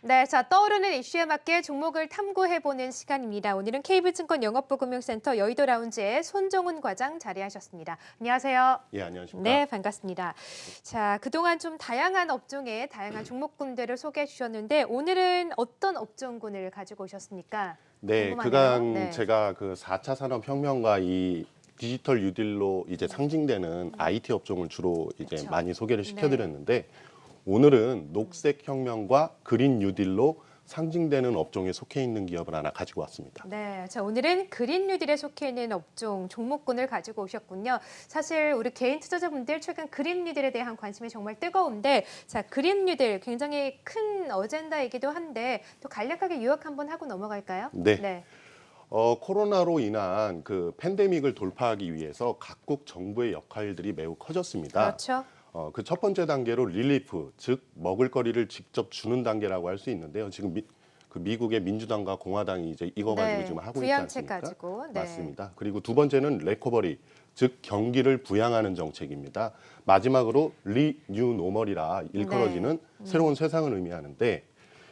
네, 자 떠오르는 이슈에 맞게 종목을 탐구해보는 시간입니다. 오늘은 KB증권 영업부금융센터 여의도 라운지에 손종훈 과장 자리하셨습니다. 안녕하세요. 예, 안녕하십니까? 네, 반갑습니다. 자, 그동안 좀 다양한 업종의 다양한 종목군들을 소개해 주셨는데 오늘은 어떤 업종군을 가지고 오셨습니까? 네, 궁금하네요. 그간 네. 제가 그 4차 산업혁명과 이 디지털 뉴딜로 이제 상징되는 IT 업종을 주로 이제 그쵸. 많이 소개를 시켜드렸는데 오늘은 녹색 혁명과 그린 뉴딜로 상징되는 업종에 속해 있는 기업을 하나 가지고 왔습니다. 네, 자 오늘은 그린 뉴딜에 속해 있는 업종 종목군을 가지고 오셨군요. 사실 우리 개인 투자자분들 최근 그린 뉴딜에 대한 관심이 정말 뜨거운데, 자 그린 뉴딜 굉장히 큰 어젠다이기도 한데 또 간략하게 요약 한번 하고 넘어갈까요? 네. 코로나로 인한 그 팬데믹을 돌파하기 위해서 각국 정부의 역할들이 매우 커졌습니다. 그렇죠. 그 첫 번째 단계로 릴리프, 즉 먹을거리를 직접 주는 단계라고 할 수 있는데요. 지금 미국의 민주당과 공화당이 이제 이거 가지고 네, 지금 하고 있지 부양책 않습니까? 가지고. 네. 맞습니다. 그리고 두 번째는 레커버리, 즉 경기를 부양하는 정책입니다. 마지막으로 리뉴 노멀이라 일컬어지는 새로운 세상을 의미하는데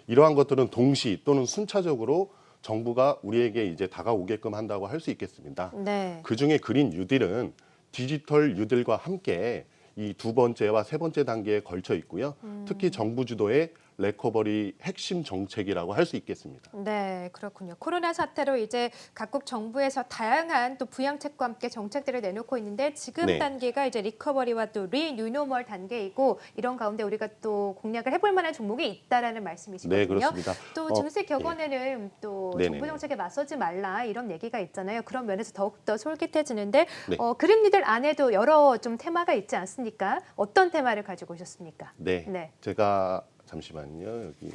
이러한 것들은 동시 또는 순차적으로 정부가 우리에게 이제 다가오게끔 한다고 할 수 있겠습니다. 네. 그중에 그린 뉴딜은 디지털 뉴딜과 함께 이 두 번째와 세 번째 단계에 걸쳐 있고요. 특히 정부 주도의 레커버리 핵심 정책이라고 할 수 있겠습니다. 네, 그렇군요. 코로나 사태로 이제 각국 정부에서 다양한 또 부양책과 함께 정책들을 내놓고 있는데 지금 네. 단계가 이제 리커버리와 또 리뉴노멀 단계이고 이런 가운데 우리가 또 공략을 해볼 만한 종목이 있다라는 말씀이시거든요. 네, 그렇습니다. 또 증시 격언에는 또 네네네. 정부 정책에 맞서지 말라 이런 얘기가 있잖아요. 그런 면에서 더욱더 솔깃해지는데 네. 그림니들 안에도 여러 좀 테마가 있지 않습니까? 어떤 테마를 가지고 오셨습니까? 네. 네. 제가 잠시만요. 여기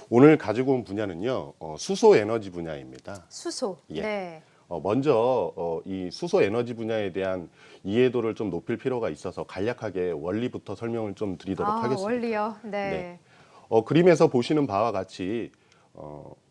오늘 가지고 온 분야는요. 수소 에너지 분야입니다. 수소. 예. 네. 먼저 이 수소 에너지 분야에 대한 이해도를 좀 높일 필요가 있어서 간략하게 원리부터 설명을 좀 드리도록 하겠습니다. 원리요. 네. 네. 그림에서 보시는 바와 같이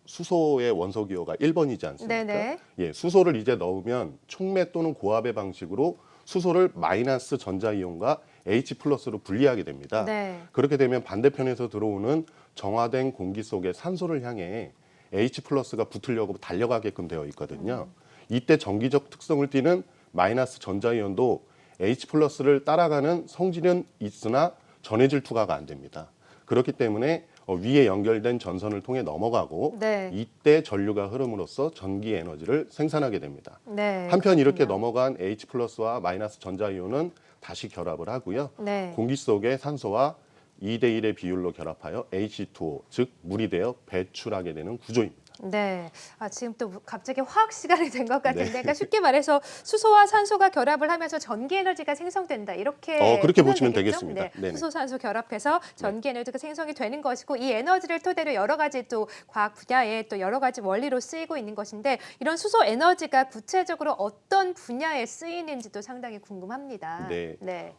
수소의 원소 기호가 1번이지 않습니까? 네네. 예, 수소를 이제 넣으면 촉매 또는 고압의 방식으로 수소를 마이너스 전자이온과 H+로 분리하게 됩니다. 네. 그렇게 되면 반대편에서 들어오는 정화된 공기 속에 산소를 향해 H+가 붙으려고 달려가게끔 되어 있거든요. 이때 전기적 특성을 띠는 마이너스 전자이온도 H+를 따라가는 성질은 있으나 전해질 투과가 안 됩니다. 그렇기 때문에 위에 연결된 전선을 통해 넘어가고 네. 이때 전류가 흐름으로써 전기 에너지를 생산하게 됩니다. 네. 한편 이렇게 그렇군요. 넘어간 H+와 마이너스 전자이온은 다시 결합을 하고요. 네. 공기 속의 산소와 2대1의 비율로 결합하여 H2O, 즉 물이 되어 배출하게 되는 구조입니다. 네. 지금 또 갑자기 화학 시간이 된 것 같은데, 네. 그러니까 쉽게 말해서 수소와 산소가 결합을 하면서 전기 에너지가 생성된다. 이렇게 그렇게 보시면 표현되겠죠? 되겠습니다. 네. 네네. 수소, 산소 결합해서 전기 에너지가 생성이 되는 것이고 이 에너지를 토대로 여러 가지 또 과학 분야에 또 여러 가지 원리로 쓰이고 있는 것인데 이런 수소 에너지가 구체적으로 어떤 분야에 쓰이는지도 상당히 궁금합니다. 네. 네.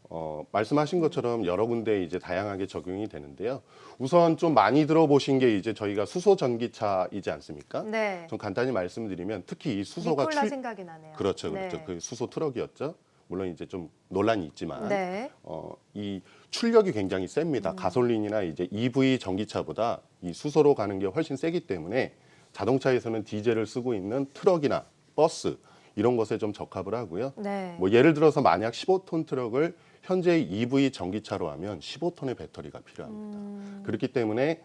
말씀하신 것처럼 여러 군데 이제 다양하게 적용이 되는데요. 우선 좀 많이 들어보신 게 이제 저희가 수소 전기차이지 않습니까? 네. 좀 간단히 말씀드리면 특히 이 수소가 니콜라 생각이 나네요. 그렇죠. 네. 그 수소 트럭이었죠. 물론 이제 좀 논란이 있지만 네. 이 출력이 굉장히 셉니다. 가솔린이나 이제 EV 전기차보다 이 수소로 가는 게 훨씬 세기 때문에 자동차에서는 디젤을 쓰고 있는 트럭이나 버스 이런 것에 좀 적합을 하고요. 네. 뭐 예를 들어서 만약 15톤 트럭을 현재 EV 전기차로 하면 15톤의 배터리가 필요합니다. 그렇기 때문에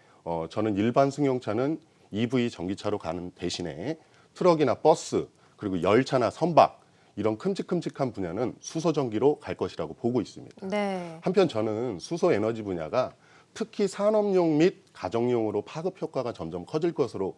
저는 일반 승용차는 EV 전기차로 가는 대신에 트럭이나 버스 그리고 열차나 선박 이런 큼직큼직한 분야는 수소 전기로 갈 것이라고 보고 있습니다. 네. 한편 저는 수소 에너지 분야가 특히 산업용 및 가정용으로 파급 효과가 점점 커질 것으로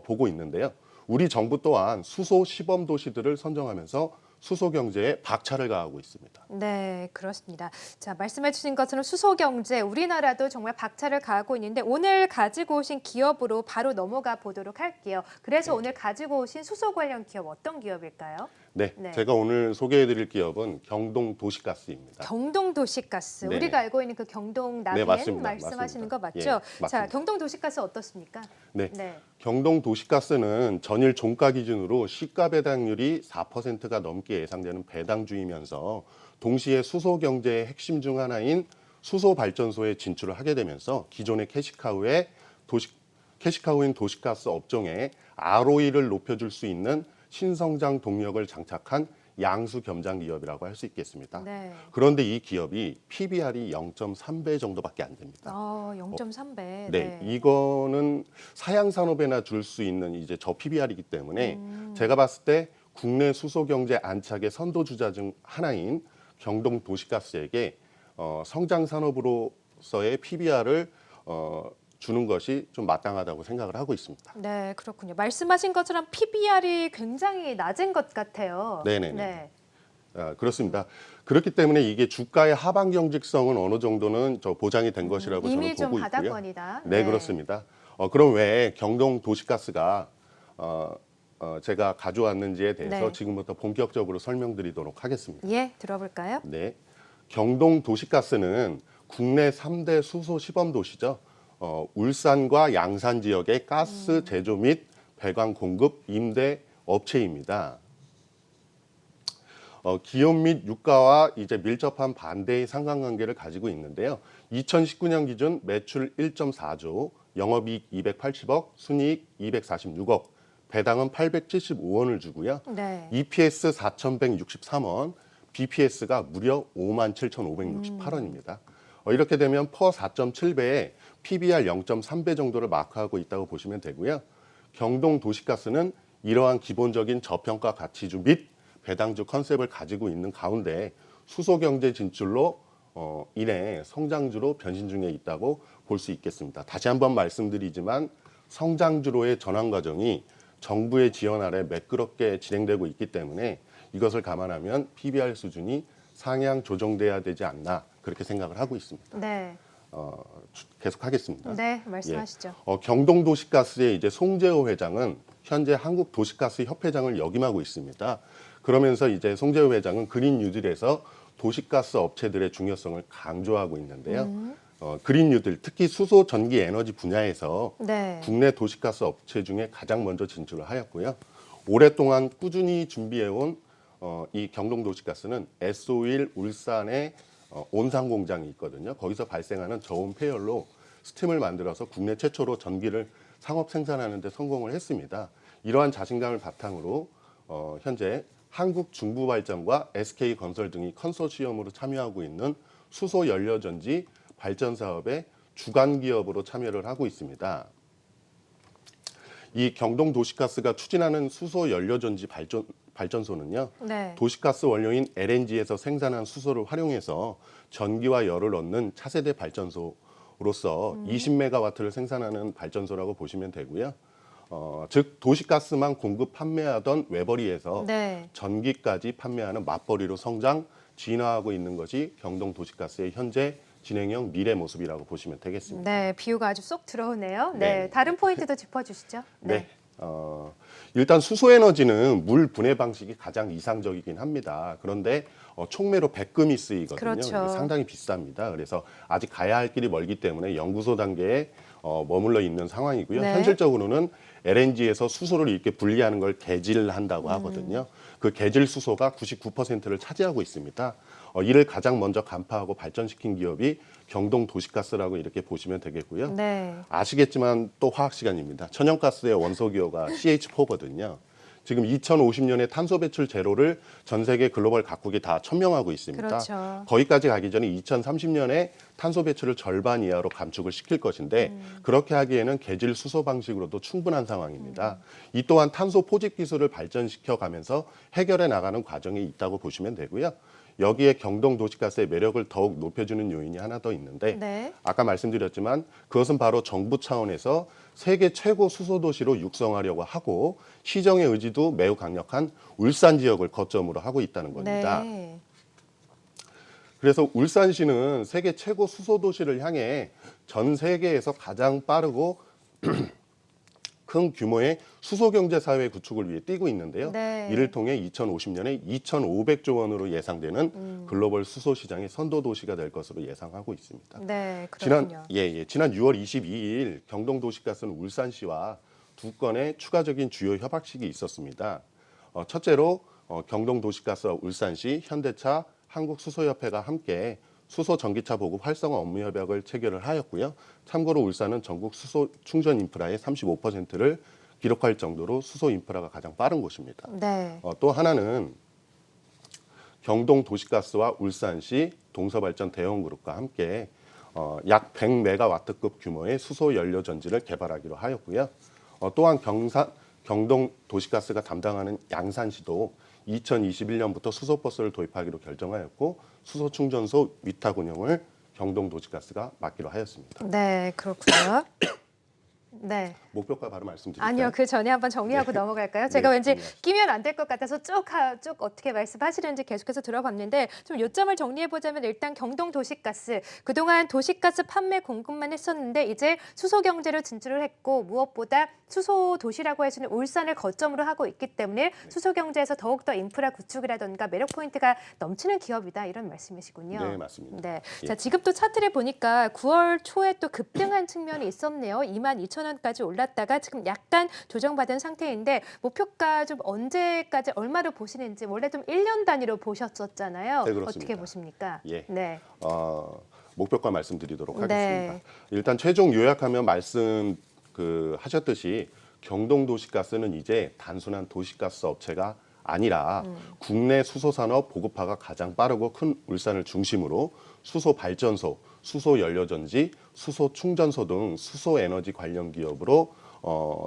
보고 있는데요. 우리 정부 또한 수소 시범 도시들을 선정하면서 수소 경제에 박차를 가하고 있습니다. 네, 그렇습니다. 자, 말씀해 주신 것처럼 수소 경제, 우리나라도 정말 박차를 가하고 있는데 오늘 가지고 오신 기업으로 바로 넘어가 보도록 할게요. 그래서 오늘 가지고 오신 수소 관련 기업 어떤 기업일까요? 네, 네. 제가 오늘 소개해드릴 기업은 경동도시가스입니다. 경동도시가스. 네네. 우리가 알고 있는 그 경동 나비엔 맞습니다. 말씀하시는 맞습니다. 거 맞죠? 예, 자, 맞습니다. 경동도시가스 어떻습니까? 네, 네. 경동도시가스는 전일 종가 기준으로 시가 배당률이 4%가 넘게 예상되는 배당주이면서 동시에 수소 경제의 핵심 중 하나인 수소 발전소에 진출을 하게 되면서 기존의 캐시카우에 캐시카우인 도시가스 업종에 ROE를 높여줄 수 있는 신성장 동력을 장착한 양수 겸장 기업이라고 할 수 있겠습니다. 네. 그런데 이 기업이 PBR이 0.3배 정도밖에 안 됩니다. 0.3배. 네, 이거는 사양 산업에나 줄 수 있는 이제 저 PBR이기 때문에 제가 봤을 때 국내 수소 경제 안착의 선도 주자 중 하나인 경동 도시가스에게 성장 산업으로서의 PBR을 주는 것이 좀 마땅하다고 생각을 하고 있습니다. 네, 그렇군요. 말씀하신 것처럼 PBR이 굉장히 낮은 것 같아요. 네네네. 네. 그렇습니다. 그렇기 때문에 이게 주가의 하방 경직성은 어느 정도는 보장이 된 것이라고 저는 이미 좀 보고 있고요. 바닥권이다. 네, 그렇습니다. 그럼 왜 경동 도시가스가 제가 가져왔는지에 대해서 네. 지금부터 본격적으로 설명드리도록 하겠습니다. 예, 들어볼까요? 네, 경동 도시가스는 국내 3대 수소 시범 도시죠. 울산과 양산 지역의 가스 제조 및 배관 공급 임대 업체입니다. 기업 및 유가와 이제 밀접한 반대의 상관관계를 가지고 있는데요. 2019년 기준 매출 1.4조, 영업이익 280억, 순이익 246억, 배당은 875원을 주고요. 네. EPS 4,163원, BPS가 무려 57,568원입니다. 이렇게 되면 퍼 4.7배에 PBR 0.3배 정도를 마크하고 있다고 보시면 되고요. 경동 도시가스는 이러한 기본적인 저평가 가치주 및 배당주 컨셉을 가지고 있는 가운데 수소 경제 진출로 인해 성장주로 변신 중에 있다고 볼 수 있겠습니다. 다시 한번 말씀드리지만 성장주로의 전환 과정이 정부의 지원 아래 매끄럽게 진행되고 있기 때문에 이것을 감안하면 PBR 수준이 상향 조정돼야 되지 않나 그렇게 생각을 하고 있습니다. 네. 계속하겠습니다. 네, 말씀하시죠. 경동도시가스의 이제 송재호 회장은 현재 한국도시가스협회장을 역임하고 있습니다. 그러면서 이제 송재호 회장은 그린 뉴딜에서 도시가스 업체들의 중요성을 강조하고 있는데요. 그린 뉴딜, 특히 수소, 전기, 에너지 분야에서 네. 국내 도시가스 업체 중에 가장 먼저 진출을 하였고요. 오랫동안 꾸준히 준비해온 이 경동도시가스는 S-오일 울산에 온산 공장이 있거든요. 거기서 발생하는 저온 폐열로 스팀을 만들어서 국내 최초로 전기를 상업 생산하는 데 성공을 했습니다. 이러한 자신감을 바탕으로 현재 한국중부발전과 SK건설 등이 컨소시엄으로 참여하고 있는 수소 연료전지 발전 사업에 주관 기업으로 참여를 하고 있습니다. 이 경동도시가스가 추진하는 수소 연료전지 발전소는요. 네. 도시가스 원료인 LNG에서 생산한 수소를 활용해서 전기와 열을 얻는 차세대 발전소로서 20메가와트를 생산하는 발전소라고 보시면 되고요. 즉 도시가스만 공급 판매하던 외벌이에서 네. 전기까지 판매하는 맞벌이로 성장, 진화하고 있는 것이 경동도시가스의 현재 진행형 미래 모습이라고 보시면 되겠습니다. 네, 비유가 아주 쏙 들어오네요. 네, 네. 다른 포인트도 짚어주시죠. 네. 일단 수소에너지는 물 분해 방식이 가장 이상적이긴 합니다. 그런데 촉매로 백금이 쓰이거든요. 그렇죠. 이게 상당히 비쌉니다. 그래서 아직 가야 할 길이 멀기 때문에 연구소 단계에 머물러 있는 상황이고요. 네. 현실적으로는 LNG에서 수소를 이렇게 분리하는 걸 개질한다고 하거든요. 그 개질 수소가 99%를 차지하고 있습니다. 이를 가장 먼저 간파하고 발전시킨 기업이 경동도시가스라고 이렇게 보시면 되겠고요. 네. 아시겠지만 또 화학 시간입니다. 천연가스의 원소 기호가 CH4거든요. 지금 2050년에 탄소 배출 제로를 전 세계 글로벌 각국이 다 천명하고 있습니다. 그렇죠. 거기까지 가기 전에 2030년에 탄소 배출을 절반 이하로 감축을 시킬 것인데 그렇게 하기에는 개질 수소 방식으로도 충분한 상황입니다. 이 또한 탄소 포집 기술을 발전시켜 가면서 해결해 나가는 과정에 있다고 보시면 되고요. 여기에 경동도시가스의 매력을 더욱 높여주는 요인이 하나 더 있는데 네. 아까 말씀드렸지만 그것은 바로 정부 차원에서 세계 최고 수소도시로 육성하려고 하고 시정의 의지도 매우 강력한 울산 지역을 거점으로 하고 있다는 겁니다. 네. 그래서 울산시는 세계 최고 수소도시를 향해 전 세계에서 가장 빠르고 큰 규모의 수소경제사회 구축을 위해 뛰고 있는데요. 네. 이를 통해 2050년에 2,500조 원으로 예상되는 글로벌 수소시장의 선도도시가 될 것으로 예상하고 있습니다. 네, 그렇군요. 지난 6월 22일 경동도시가스는 울산시와 두 건의 추가적인 주요 협약식이 있었습니다. 첫째로 경동도시가스와 울산시, 현대차, 한국수소협회가 함께 수소 전기차 보급 활성화 업무 협약을 체결을 하였고요. 참고로 울산은 전국 수소 충전 인프라의 35%를 기록할 정도로 수소 인프라가 가장 빠른 곳입니다. 네. 또 하나는 경동 도시가스와 울산시 동서발전 대형그룹과 함께 약 100메가와트급 규모의 수소 연료 전지를 개발하기로 하였고요. 또한 경동 도시가스가 담당하는 양산시도 2021년부터 수소버스를 도입하기로 결정하였고 수소 충전소 위탁 운영을 경동 도시가스가 맡기로 하였습니다. 네, 그렇군요. 네. 목표가 바로 말씀드릴까요? 아니요, 그 전에 한번 정리하고 네. 넘어갈까요? 네, 제가 왠지 정리하시죠. 끼면 안 될 것 같아서 쭉 어떻게 말씀하시는지 계속해서 들어봤는데 좀 요점을 정리해보자면 일단 경동 도시가스 그동안 도시가스 판매 공급만 했었는데 이제 수소 경제로 진출을 했고 무엇보다 수소 도시라고 할 수 있는 울산을 거점으로 하고 있기 때문에 수소 경제에서 더욱더 인프라 구축이라든가 매력 포인트가 넘치는 기업이다 이런 말씀이시군요. 네, 맞습니다. 네. 예. 자, 지금 또 차트를 보니까 9월 초에 또 급등한 측면이 있었네요. 22,000원까지 올랐다가 지금 약간 조정받은 상태인데 목표가 좀 언제까지 얼마로 보시는지 원래 좀 1년 단위로 보셨었잖아요. 네, 그렇습니다. 어떻게 보십니까? 예. 네. 목표가 말씀드리도록 네. 하겠습니다. 일단 최종 요약하면 하셨듯이 경동 도시가스는 이제 단순한 도시가스 업체가 아니라 국내 수소 산업 보급화가 가장 빠르고 큰 울산을 중심으로 수소 발전소, 수소 연료전지, 수소 충전소 등 수소 에너지 관련 기업으로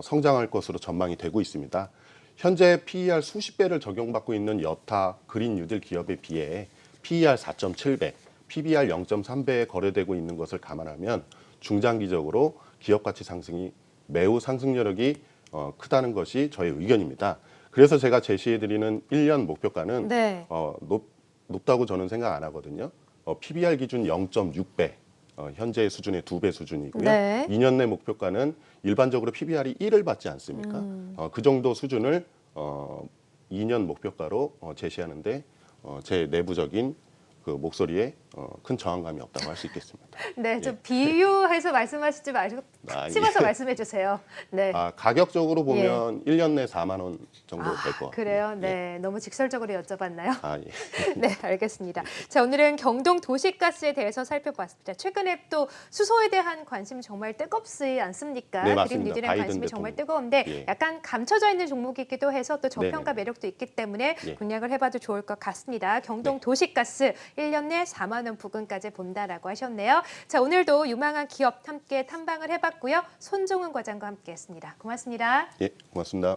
성장할 것으로 전망이 되고 있습니다. 현재 PER 수십 배를 적용받고 있는 여타 그린 뉴딜 기업에 비해 PER 4.7배, PBR 0.3배에 거래되고 있는 것을 감안하면 중장기적으로 기업 가치 상승이 매우 상승 여력이 크다는 것이 저의 의견입니다. 그래서 제가 제시해드리는 1년 목표가는 네. 높다고 저는 생각 안 하거든요. PBR 기준 0.6배, 현재의 수준의 2배 수준이고요. 네. 2년 내 목표가는 일반적으로 PBR이 1을 받지 않습니까? 그 정도 수준을 2년 목표가로 제시하는데 제 내부적인 그 목소리에 큰 저항감이 없다고 할 수 있겠습니다. 네, 좀 비유해서 말씀하시지 마시고 탁 예. 집어서 말씀해 주세요. 네. 가격적으로 보면 1년 내 4만 원 정도 될 것 같아요. 그래요? 네. 너무 직설적으로 여쭤봤나요? 예. 네, 알겠습니다. 자, 오늘은 경동 도시가스에 대해서 살펴봤습니다. 최근에 또 수소에 대한 관심이 정말 뜨겁지 않습니까? 네, 그린 맞습니다. 뉴딜의 바이든 관심이 정말 대통령. 뜨거운데 예. 약간 감춰져 있는 종목이기도 해서 또 저평가 네네네. 매력도 있기 때문에 예. 공략을 해봐도 좋을 것 같습니다. 경동 네. 도시가스 1년 내 4만 원 부근까지 본다라고 하셨네요. 자, 오늘도 유망한 기업 함께 탐방을 해봤고요. 손종훈 과장과 함께했습니다. 고맙습니다. 예, 고맙습니다.